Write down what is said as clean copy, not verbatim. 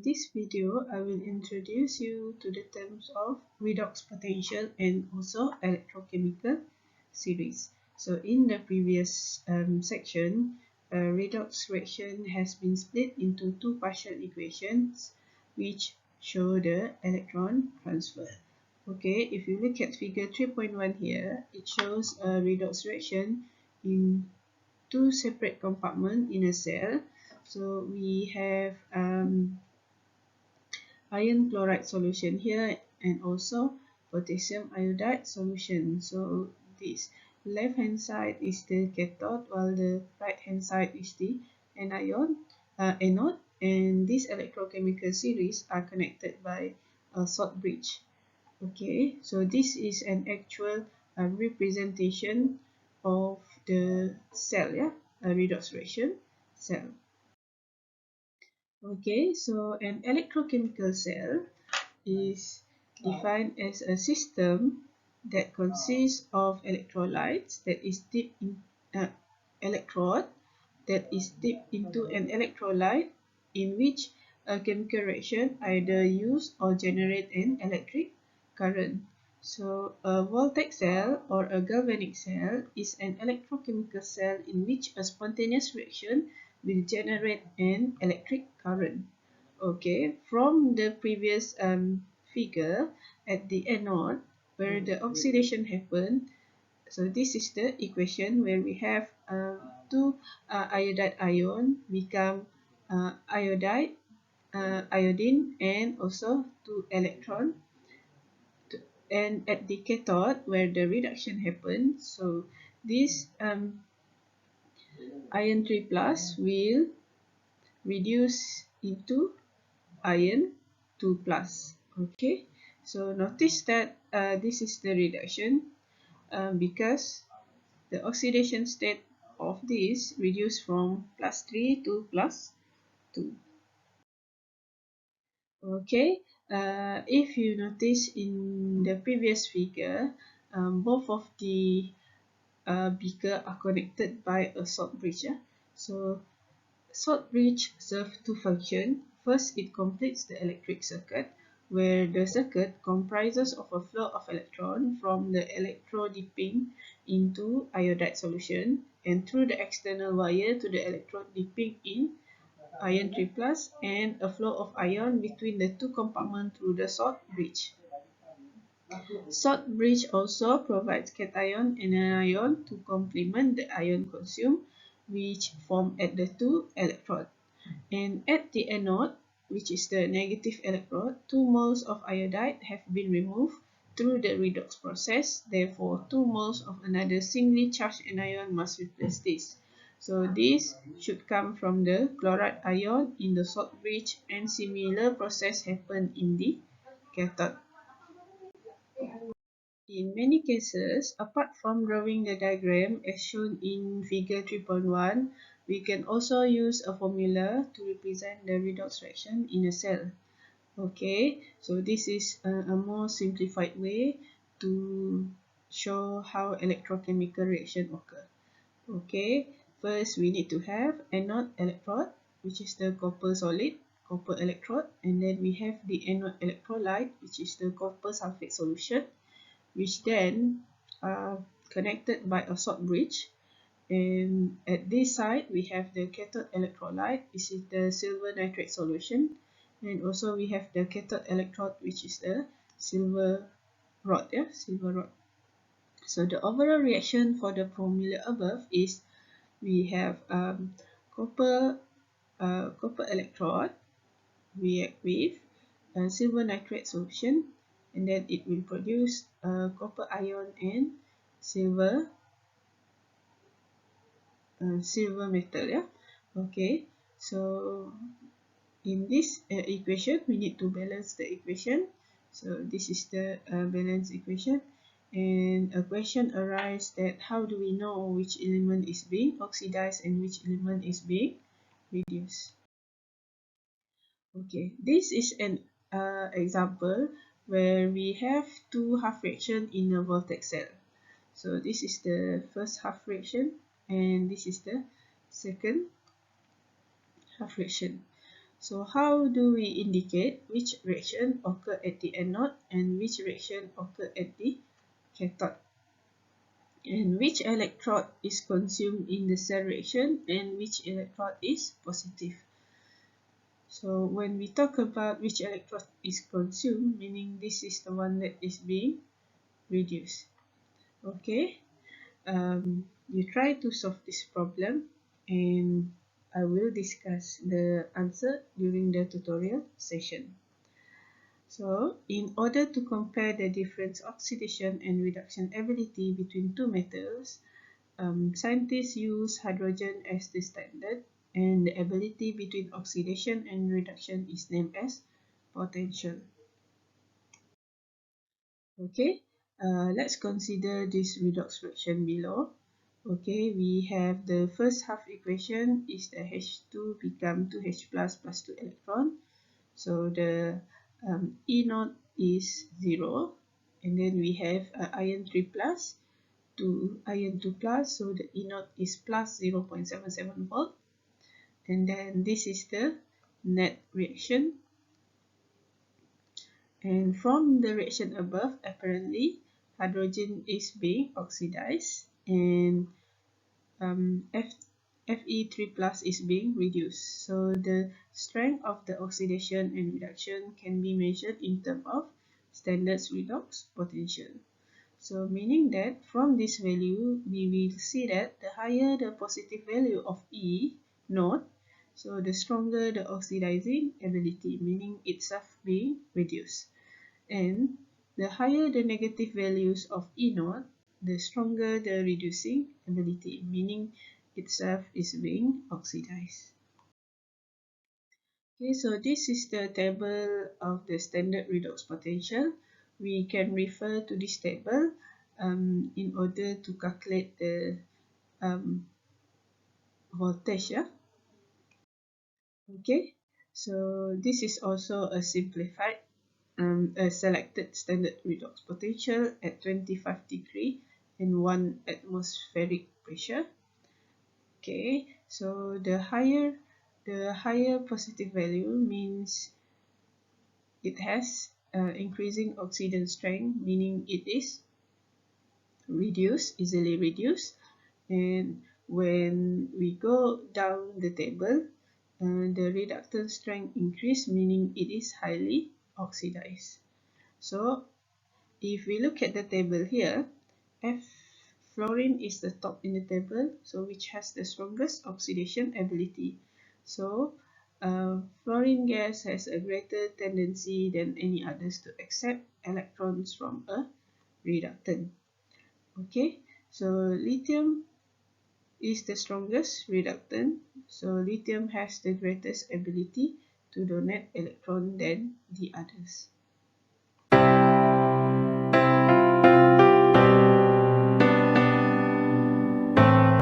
In this video, I will introduce you to the terms of redox potential and also electrochemical series. So in the previous section, redox reaction has been split into two partial equations which show the electron transfer. Okay, if you look at figure 3.1 here, it shows a redox reaction in two separate compartments in a cell. So we have iron chloride solution here and also potassium iodide solution. So this left hand side is the cathode while the right hand side is the anode, and these electrochemical series are connected by a salt bridge. Okay, so this is an actual representation of the cell, a redox reaction cell. Okay, so an electrochemical cell is defined as a system that consists of electrolytes that is dipped in electrode that is dipped into an electrolyte in which a chemical reaction either use or generate an electric current. So a voltaic cell or a galvanic cell is an electrochemical cell in which a spontaneous reaction will generate an electric current. Okay, from the previous figure at the anode where the oxidation happened, so this is the equation where we have two iodide ion become iodide, iodine, and also two electron. And at the cathode where the reduction happens, so this iron 3 plus will reduce into iron 2 plus. Okay, so notice that this is the reduction because the oxidation state of this reduced from plus 3 to plus 2. Okay, if you notice in the previous figure, both of the beaker are connected by a salt bridge. So salt bridge serves two functions. First, it completes the electric circuit, where the circuit comprises of a flow of electron from the electrode dipping into iodide solution and through the external wire to the electrode dipping in iron 3 plus and a flow of ion between the two compartments through the salt bridge. Salt bridge also provides cation and anion to complement the ion consumed, which form at the two electrodes. And at the anode, which is the negative electrode, 2 moles of iodide have been removed through the redox process. Therefore, 2 moles of another singly charged anion must replace this. So this should come from the chloride ion in the salt bridge, and similar process happen in the cathode. In many cases, apart from drawing the diagram as shown in figure 3.1, we can also use a formula to represent the redox reaction in a cell. Okay, so this is a more simplified way to show how electrochemical reaction occur. Okay, first we need to have anode electrode, which is the copper solid, copper electrode, and then we have the anode electrolyte, which is the copper sulfate solution, which then are connected by a salt bridge. And at this side, we have the cathode electrolyte, this is the silver nitrate solution, and also we have the cathode electrode, which is the silver rod. So the overall reaction for the formula above is we have copper electrode react with silver nitrate solution, and then it will produce copper ion and silver metal. Okay, so in this equation we need to balance the equation. So this is the balance equation, and a question arises that how do we know which element is being oxidized and which element is being reduced. Okay, this is an example where we have two half reaction in a voltaic cell. So this is the first half reaction and this is the second half reaction. So how do we indicate which reaction occur at the anode and which reaction occur at the cathode? And which electrode is consumed in the cell reaction and which electrode is positive? So when we talk about which electrode is consumed, meaning this is the one that is being reduced. Okay, you try to solve this problem and I will discuss the answer during the tutorial session. So, in order to compare the difference oxidation and reduction ability between two metals, scientists use hydrogen as the standard, and the ability between oxidation and reduction is named as potential. Okay, let's consider this redox reaction below. Okay, we have the first half equation is the H2 become 2H plus 2 electron. So the E naught is 0. And then we have iron 3 plus to iron 2 plus. So the E naught is plus 0.77 volt. And then this is the net reaction. And from the reaction above, apparently hydrogen is being oxidized and Fe3 plus is being reduced. So the strength of the oxidation and reduction can be measured in terms of standard redox potential. So meaning that from this value, we will see that the higher the positive value of E naught, so the stronger the oxidizing ability, meaning itself being reduced. And the higher the negative values of E naught, the stronger the reducing ability, meaning itself is being oxidized. Okay, so this is the table of the standard redox potential. We can refer to this table in order to calculate the voltage. Yeah? Okay, so this is also a simplified a selected standard redox potential at 25 degree and 1 atmospheric pressure. Okay, so the higher positive value means it has increasing oxidant strength, meaning it is easily reduced. And when we go down the table, the reductant strength increase, meaning it is highly oxidized. So if we look at the table here, fluorine is the top in the table, so which has the strongest oxidation ability. So fluorine gas has a greater tendency than any others to accept electrons from a reductant. Okay, so lithium is the strongest reductant. So lithium has the greatest ability to donate electron than the others.